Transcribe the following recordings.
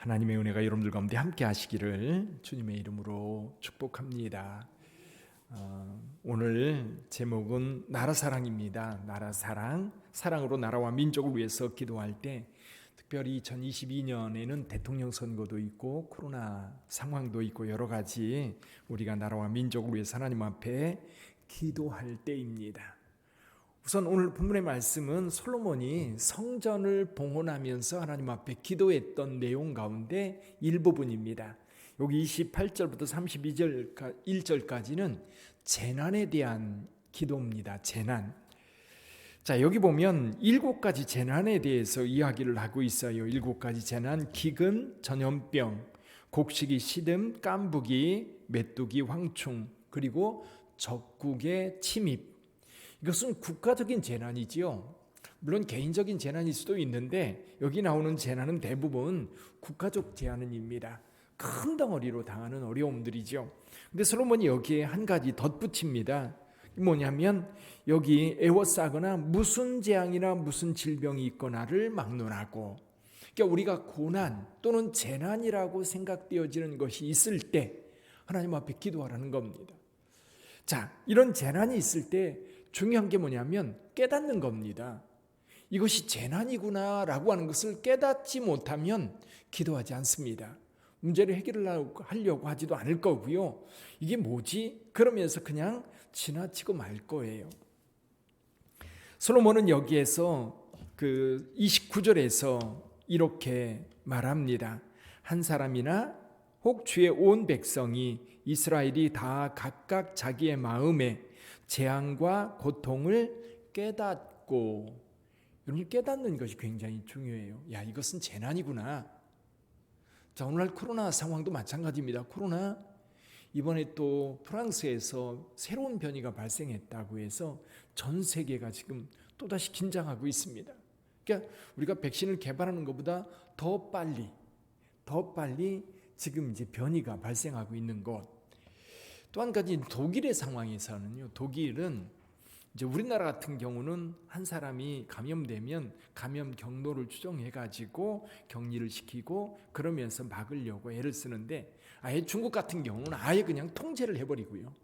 하나님의 은혜가 여러분들 가운데 함께 하시기를 주님의 이름으로 축복합니다. 오늘 제목은 나라 사랑입니다. 나라 사랑, 사랑으로 나라와 민족을 위해서 기도할 때 특별히 2022년에는 대통령 선거도 있고 코로나 상황도 있고 여러 가지 우리가 나라와 민족을 위해서 하나님 앞에 기도할 때입니다. 우선 오늘 본문의 말씀은 솔로몬이 성전을 봉헌하면서 하나님 앞에 기도했던 내용 가운데 일부분입니다. 여기 28절부터 1절까지는 재난에 대한 기도입니다. 재난. 자, 여기 보면 7가지 재난에 대해서 이야기를 하고 있어요. 7가지 재난: 기근, 전염병, 곡식이 시듬, 깐부기, 메뚜기, 황충, 그리고 적국의 침입. 이것은 국가적인 재난이지요. 물론 개인적인 재난일 수도 있는데 여기 나오는 재난은 대부분 국가적 재난입니다. 큰 덩어리로 당하는 어려움들이죠. 근데 솔로몬이 여기에 한 가지 덧붙입니다. 뭐냐면 여기 애워싸거나 무슨 재앙이나 무슨 질병이 있거나를 막론하고, 그러니까 우리가 고난 또는 재난이라고 생각되어지는 것이 있을 때 하나님 앞에 기도하라는 겁니다. 자, 이런 재난이 있을 때 중요한 게 뭐냐면 깨닫는 겁니다. 이것이 재난이구나 라고 하는 것을 깨닫지 못하면 기도하지 않습니다. 문제를 해결하려고 하지도 않을 거고요. 이게 뭐지? 그러면서 그냥 지나치고 말 거예요. 솔로몬은 여기에서 그 29절에서 이렇게 말합니다. 한 사람이나 혹 주의 온 백성이 이스라엘이 다 각각 자기의 마음에 재앙과 고통을 깨닫고, 여러분 깨닫는 것이 굉장히 중요해요. 야, 이것은 재난이구나. 자, 오늘날 코로나 상황도 마찬가지입니다. 코로나 이번에 또 프랑스에서 새로운 변이가 발생했다고 해서 전 세계가 지금 또다시 긴장하고 있습니다. 그러니까 우리가 백신을 개발하는 것보다 더 빨리 지금 이제 변이가 발생하고 있는 것. 또 한 가지 독일의 상황에서는요. 독일은 이제 우리나라 같은 경우는 한 사람이 감염되면 감염 경로를 추정해가지고 격리를 시키고 그러면서 막으려고 애를 쓰는데, 아예 중국 같은 경우는 아예 그냥 통제를 해버리고요.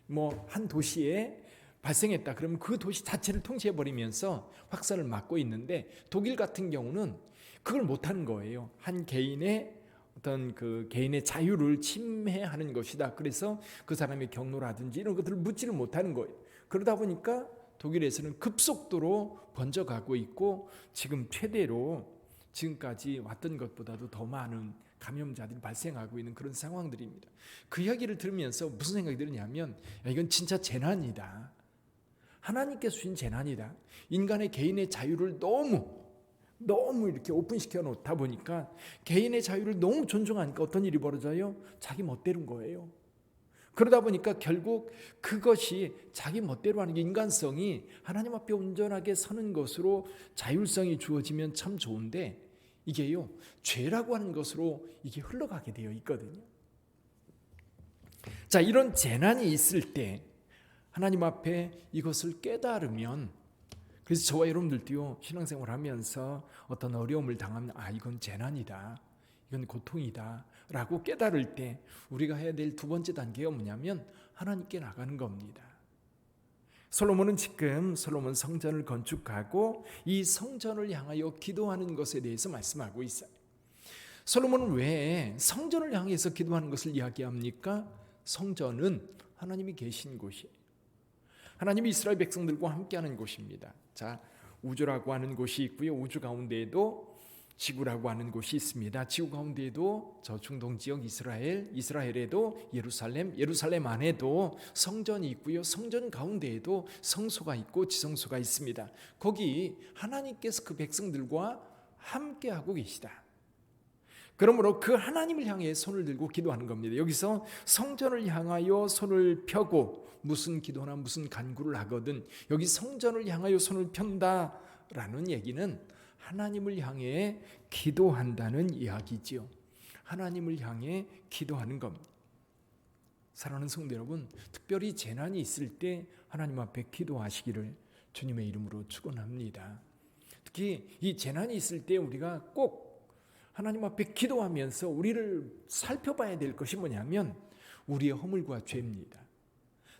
뭐 한 도시에 발생했다 그러면 그 도시 자체를 통제해버리면서 확산을 막고 있는데, 독일 같은 경우는 그걸 못하는 거예요. 한 개인의 어떤 그 개인의 자유를 침해하는 것이다. 그래서 그 사람의 경로라든지 이런 것들을 묻지를 못하는 거예요. 그러다 보니까 독일에서는 급속도로 번져가고 있고 지금 최대로 지금까지 왔던 것보다도 더 많은 감염자들이 발생하고 있는 그런 상황들입니다. 그 이야기를 들으면서 무슨 생각이 드느냐면, 야, 이건 진짜 재난이다. 하나님께서 주신 재난이다. 인간의 개인의 자유를 너무 이렇게 오픈시켜 놓다 보니까 개인의 자유를 너무 존중하니까 어떤 일이 벌어져요? 자기 멋대로인 거예요. 그러다 보니까 결국 그것이 자기 멋대로 하는 게, 인간성이 하나님 앞에 온전하게 서는 것으로 자율성이 주어지면 참 좋은데 이게요, 죄라고 하는 것으로 이게 흘러가게 되어 있거든요. 자, 이런 재난이 있을 때 하나님 앞에 이것을 깨달으면, 그래서 저와 여러분들도요, 신앙생활 하면서 어떤 어려움을 당하면 이건 재난이다, 이건 고통이다 라고 깨달을 때 우리가 해야 될 두 번째 단계가 뭐냐면 하나님께 나가는 겁니다. 솔로몬은 지금 솔로몬 성전을 건축하고 이 성전을 향하여 기도하는 것에 대해서 말씀하고 있어요. 솔로몬은 왜 성전을 향해서 기도하는 것을 이야기합니까? 성전은 하나님이 계신 곳이에요. 하나님이 이스라엘 백성들과 함께하는 곳입니다. 자, 우주라고 하는 곳이 있고요. 우주 가운데에도 지구라고 하는 곳이 있습니다. 지구 가운데에도 저 중동 지역 이스라엘에도 예루살렘 안에도 성전이 있고요. 성전 가운데에도 성소가 있고 지성소가 있습니다. 거기 하나님께서 그 백성들과 함께하고 계시다. 그러므로 그 하나님을 향해 손을 들고 기도하는 겁니다. 여기서 성전을 향하여 손을 펴고 무슨 기도나 무슨 간구를 하거든 여기 성전을 향하여 손을 편다라는 얘기는 하나님을 향해 기도한다는 이야기지요. 하나님을 향해 기도하는 겁니다. 사랑하는 성도 여러분, 특별히 재난이 있을 때 하나님 앞에 기도하시기를 주님의 이름으로 축원합니다. 특히 이 재난이 있을 때 우리가 꼭 하나님 앞에 기도하면서 우리를 살펴봐야 될 것이 뭐냐면 우리의 허물과 죄입니다.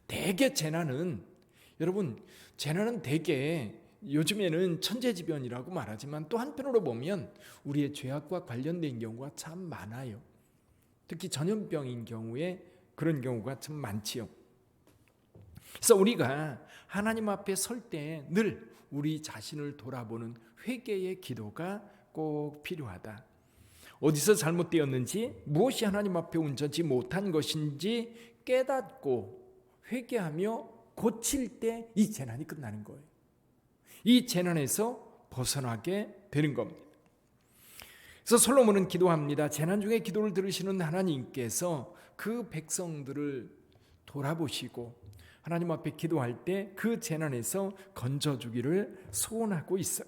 대개 재난은, 여러분, 재난은 대개 요즘에는 천재지변이라고 말하지만 또 한편으로 보면 우리의 죄악과 관련된 경우가 참 많아요. 특히 전염병인 경우에 그런 경우가 참 많지요. 그래서 우리가 하나님 앞에 설 때 늘 우리 자신을 돌아보는 회개의 기도가 꼭 필요하다. 어디서 잘못되었는지, 무엇이 하나님 앞에 온전치 못한 것인지 깨닫고 회개하며 고칠 때 이 재난이 끝나는 거예요. 이 재난에서 벗어나게 되는 겁니다. 그래서 솔로몬은 기도합니다. 재난 중에 기도를 들으시는 하나님께서 그 백성들을 돌아보시고 하나님 앞에 기도할 때 그 재난에서 건져주기를 소원하고 있어요.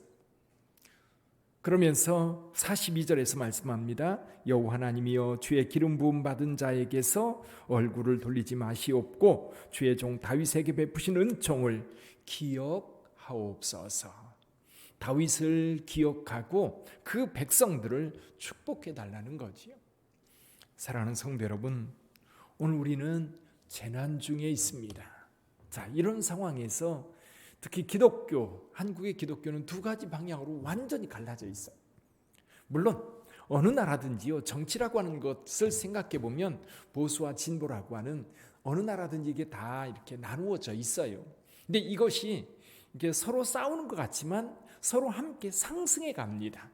그러면서 42절에서 말씀합니다. 여호와 하나님이여, 주의 기름 부음 받은 자에게서 얼굴을 돌리지 마시옵고 주의 종 다윗에게 베푸신 은총을 기억하옵소서. 다윗을 기억하고 그 백성들을 축복해 달라는 거지요. 사랑하는 성도 여러분, 오늘 우리는 재난 중에 있습니다. 자, 이런 상황에서 특히 기독교, 한국의 기독교는 두 가지 방향으로 완전히 갈라져 있어요. 물론 어느 나라든지요, 정치라고 하는 것을 생각해 보면 보수와 진보라고 하는 어느 나라든지 이게 다 이렇게 나누어져 있어요. 근데 이것이 이게 서로 싸우는 것 같지만 서로 함께 상승해 갑니다.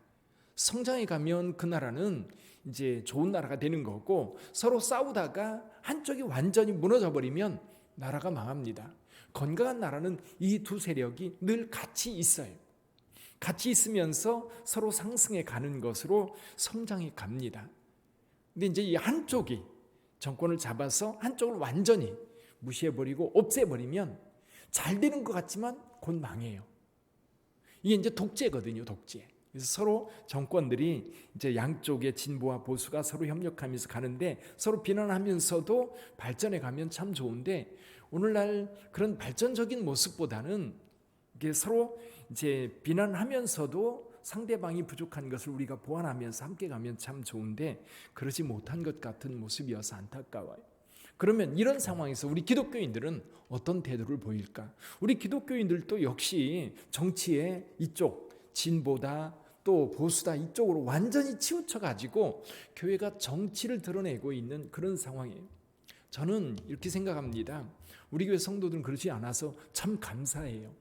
성장해 가면 그 나라는 이제 좋은 나라가 되는 거고, 서로 싸우다가 한쪽이 완전히 무너져 버리면 나라가 망합니다. 건강한 나라는 이 두 세력이 늘 같이 있어요. 같이 있으면서 서로 상승해 가는 것으로 성장해 갑니다. 근데 이제 이 한쪽이 정권을 잡아서 한쪽을 완전히 무시해버리고 없애버리면 잘 되는 것 같지만 곧 망해요. 이게 이제 독재거든요, 독재. 그래서 서로 정권들이 이제 양쪽의 진보와 보수가 서로 협력하면서 가는데 서로 비난하면서도 발전해 가면 참 좋은데, 오늘날 그런 발전적인 모습보다는 이게 서로 이제 비난하면서도 상대방이 부족한 것을 우리가 보완하면서 함께 가면 참 좋은데 그러지 못한 것 같은 모습이어서 안타까워요. 그러면 이런 상황에서 우리 기독교인들은 어떤 태도를 보일까? 우리 기독교인들도 역시 정치의 이쪽, 진보다 또 보수다 이쪽으로 완전히 치우쳐 가지고 교회가 정치를 드러내고 있는 그런 상황이에요. 저는 이렇게 생각합니다. 우리 교회 성도들은 그렇지 않아서 참 감사해요.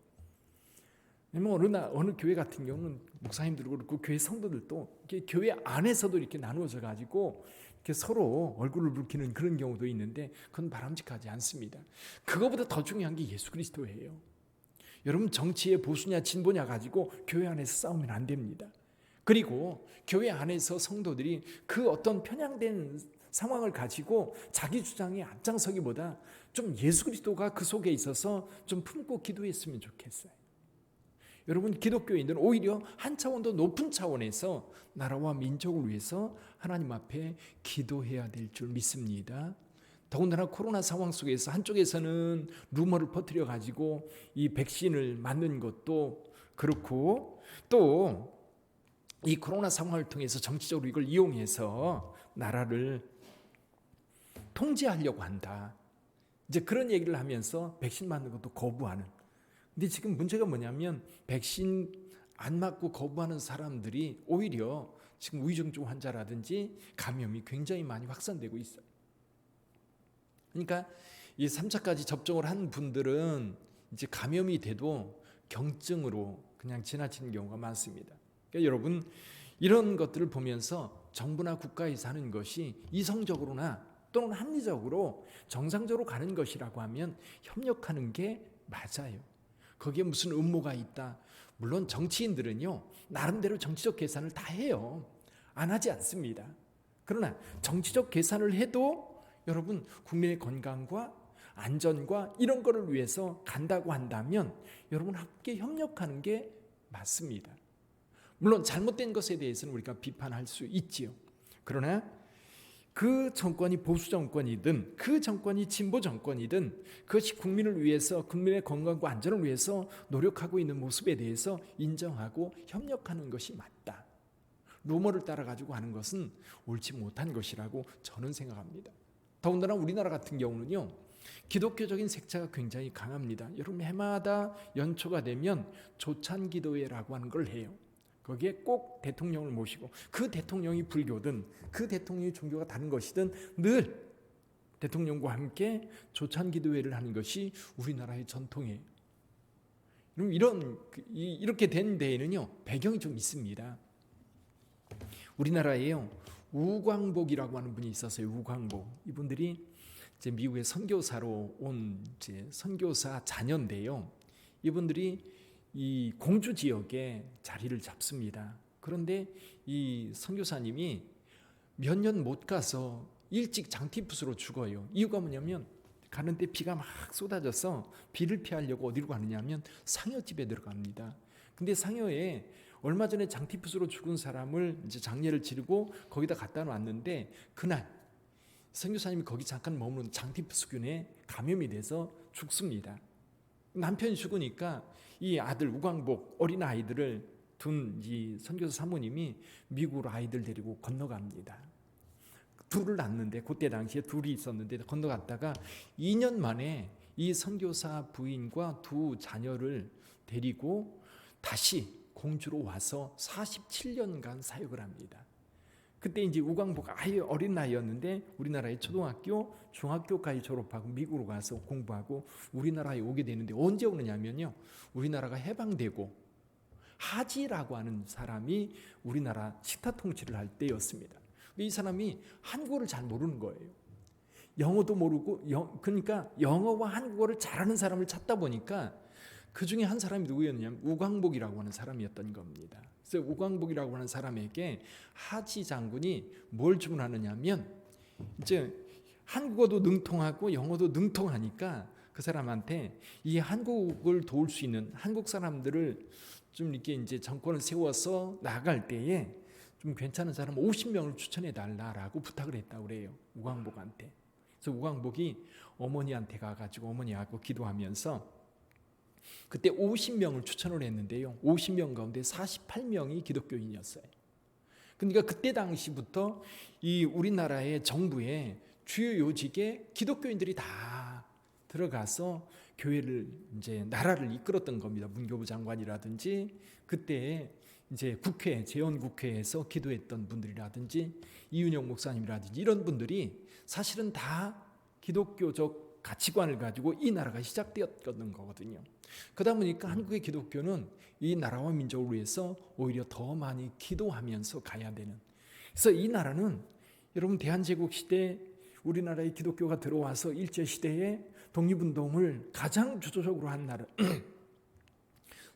어느 교회 같은 경우는 목사님들도 그렇고 교회 성도들도 이렇게 교회 안에서도 이렇게 나누어져 가지고 이렇게 서로 얼굴을 붉히는 그런 경우도 있는데 그건 바람직하지 않습니다. 그거보다 더 중요한 게 예수 그리스도예요. 여러분, 정치의 보수냐 진보냐 가지고 교회 안에서 싸우면 안 됩니다. 그리고 교회 안에서 성도들이 그 어떤 편향된 상황을 가지고 자기 주장에 앞장서기보다 좀 예수 그리스도가 그 속에 있어서 좀 품고 기도했으면 좋겠어요. 여러분, 기독교인들은 오히려 한 차원 더 높은 차원에서 나라와 민족을 위해서 하나님 앞에 기도해야 될 줄 믿습니다. 더군다나 코로나 상황 속에서 한쪽에서는 루머를 퍼뜨려 가지고 이 백신을 맞는 것도 그렇고, 또 이 코로나 상황을 통해서 정치적으로 이걸 이용해서 나라를 통제하려고 한다. 이제 그런 얘기를 하면서 백신 맞는 것도 거부하는. 근데 지금 문제가 뭐냐면 백신 안 맞고 거부하는 사람들이 오히려 지금 위중증 환자라든지 감염이 굉장히 많이 확산되고 있어요. 그러니까 이 3차까지 접종을 한 분들은 이제 감염이 돼도 경증으로 그냥 지나치는 경우가 많습니다. 그러니까 여러분, 이런 것들을 보면서 정부나 국가에서 하는 것이 이성적으로나 또는 합리적으로 정상적으로 가는 것이라고 하면 협력하는 게 맞아요. 거기에 무슨 음모가 있다. 물론 정치인들은요, 나름대로 정치적 계산을 다 해요. 안 하지 않습니다. 그러나 정치적 계산을 해도 여러분, 국민의 건강과 안전과 이런 거를 위해서 간다고 한다면 여러분, 함께 협력하는 게 맞습니다. 물론 잘못된 것에 대해서는 우리가 비판할 수 있지요. 그러나 그 정권이 보수 정권이든 그 정권이 진보 정권이든 그것이 국민을 위해서, 국민의 건강과 안전을 위해서 노력하고 있는 모습에 대해서 인정하고 협력하는 것이 맞다. 루머를 따라가지고 하는 것은 옳지 못한 것이라고 저는 생각합니다. 더군다나 우리나라 같은 경우는요, 기독교적인 색채가 굉장히 강합니다. 여러분, 해마다 연초가 되면 조찬기도회라고 하는 걸 해요. 거기에 꼭 대통령을 모시고, 그 대통령이 불교든 그 대통령이 종교가 다른 것이든 늘 대통령과 함께 조찬기도회를 하는 것이 우리나라의 전통이에요. 그럼 이렇게 된 데에는요, 배경이 좀 있습니다. 우리나라에요, 우광복이라고 하는 분이 있었어요. 우광복. 이분들이 이제 미국의 선교사로 온 이제 선교사 자녀인데요. 이분들이 이 공주 지역에 자리를 잡습니다. 그런데 이 선교사님이 몇 년 못 가서 일찍 장티푸스로 죽어요. 이유가 뭐냐면 가는데 비가 막 쏟아져서 비를 피하려고 어디로 가느냐면 상여집에 들어갑니다. 근데 상여에 얼마 전에 장티푸스로 죽은 사람을 이제 장례를 치르고 거기다 갖다 놨는데, 그날 선교사님이 거기 잠깐 머무는 장티푸스균에 감염이 돼서 죽습니다. 남편이 죽으니까 이 아들 우광복 어린 아이들을 둔 이 선교사 사모님이 미국으로 아이들 데리고 건너갑니다. 둘을 낳는데, 그때 당시에 둘이 있었는데 건너갔다가 2년 만에 이 선교사 부인과 두 자녀를 데리고 다시 공주로 와서 47년간 사역을 합니다. 그때 이제 우광복 아예 어린 나이였는데 우리나라의 초등학교, 중학교까지 졸업하고 미국으로 가서 공부하고 우리나라에 오게 되는데, 언제 오느냐면요, 우리나라가 해방되고 하지라고 하는 사람이 우리나라 식타 통치를 할 때였습니다. 이 사람이 한국어를 잘 모르는 거예요. 영어도 모르고, 그러니까 영어와 한국어를 잘하는 사람을 찾다 보니까 그 중에 한 사람이 누구였냐면 우광복이라고 하는 사람이었던 겁니다. 그래서 우광복이라고 하는 사람에게 하지 장군이 뭘 주문하느냐면, 이제 한국어도 능통하고 영어도 능통하니까 그 사람한테 이 한국을 도울 수 있는 한국 사람들을 좀 이렇게 이제 정권을 세워서 나갈 때에 좀 괜찮은 사람 50명을 추천해 달라라고 부탁을 했다고 그래요. 우광복한테. 그래서 우광복이 어머니한테 가가지고 어머니하고 기도하면서 그때 50명을 추천을 했는데요, 50명 가운데 48명이 기독교인이었어요. 그러니까 그때 당시부터 이 우리나라의 정부의 주요 요직에 기독교인들이 다 들어가서 교회를 이제 나라를 이끌었던 겁니다. 문교부 장관이라든지 그때 이제 국회, 재헌국회에서 기도했던 분들이라든지 이윤영 목사님이라든지 이런 분들이 사실은 다 기독교적 가치관을 가지고 이 나라가 시작되었던 거거든요. 그러다 보니까 한국의 기독교는 이 나라와 민족을 위해서 오히려 더 많이 기도하면서 가야 되는, 그래서 이 나라는 여러분 대한제국 시대 우리나라에 기독교가 들어와서 일제시대에 독립운동을 가장 주도적으로 한 나라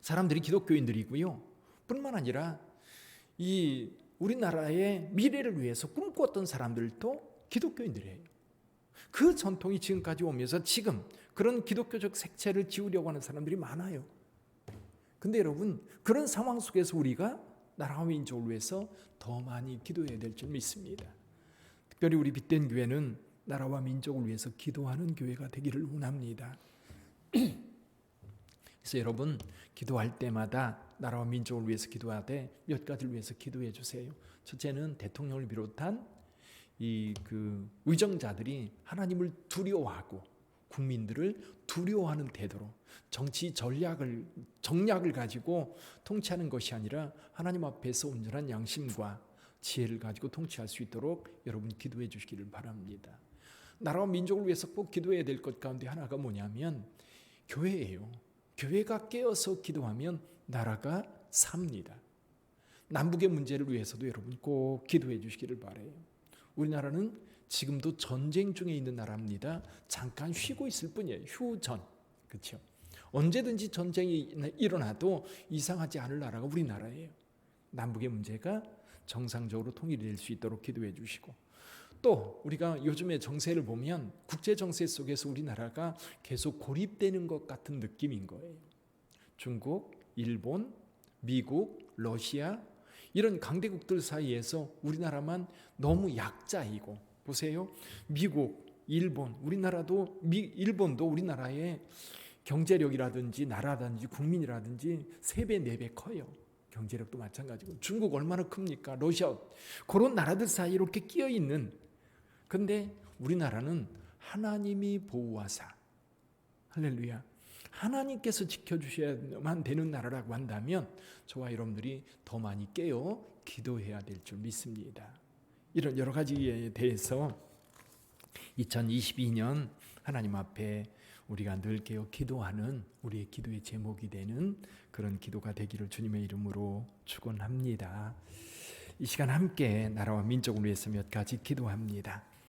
사람들이 기독교인들이고요. 뿐만 아니라 이 우리나라의 미래를 위해서 꿈꿨던 사람들도 기독교인들이에요. 그 전통이 지금까지 오면서 지금 그런 기독교적 색채를 지우려고 하는 사람들이 많아요. 근데 여러분, 그런 상황 속에서 우리가 나라와 민족을 위해서 더 많이 기도해야 될 줄 믿습니다. 특별히 우리 빛된 교회는 나라와 민족을 위해서 기도하는 교회가 되기를 원합니다. 그래서 여러분, 기도할 때마다 나라와 민족을 위해서 기도하되 몇 가지를 위해서 기도해 주세요. 첫째는 대통령을 비롯한 이 의정자들이 하나님을 두려워하고 국민들을 두려워하는 태도로 정치 정략을 가지고 통치하는 것이 아니라 하나님 앞에서 온전한 양심과 지혜를 가지고 통치할 수 있도록 여러분 기도해 주시기를 바랍니다. 나라와 민족을 위해서 꼭 기도해야 될 것 가운데 하나가 뭐냐면 교회예요. 교회가 깨어서 기도하면 나라가 삽니다. 남북의 문제를 위해서도 여러분 꼭 기도해 주시기를 바라요. 우리나라는 지금도 전쟁 중에 있는 나라입니다. 잠깐 쉬고 있을 뿐이에요. 휴전. 그렇죠? 언제든지 전쟁이 일어나도 이상하지 않을 나라가 우리나라예요. 남북의 문제가 정상적으로 통일이 될 수 있도록 기도해 주시고, 또 우리가 요즘의 정세를 보면 국제 정세 속에서 우리나라가 계속 고립되는 것 같은 느낌인 거예요. 중국, 일본, 미국, 러시아 이런 강대국들 사이에서 우리나라만 너무 약자이고, 보세요. 미국, 일본, 일본도 우리나라의 경제력이라든지 나라라든지 국민이라든지 3배, 4배 커요. 경제력도 마찬가지고 중국 얼마나 큽니까? 러시아 그런 나라들 사이에 이렇게 끼어 있는. 근데 우리나라는 하나님이 보호하사 할렐루야. 하나님께서 지켜주셔야만 되는 나라라고 한다면 저와 여러분들이 더 많이 깨어 기도해야 될 줄 믿습니다. 이런 여러 가지에 대해서 2022년 하나님 앞에 우리가 늘 깨어 기도하는 우리의 기도의 제목이 되는 그런 기도가 되기를 주님의 이름으로 축원합니다. 이 시간 함께 나라와 민족을 위해서 몇 가지 기도합니다.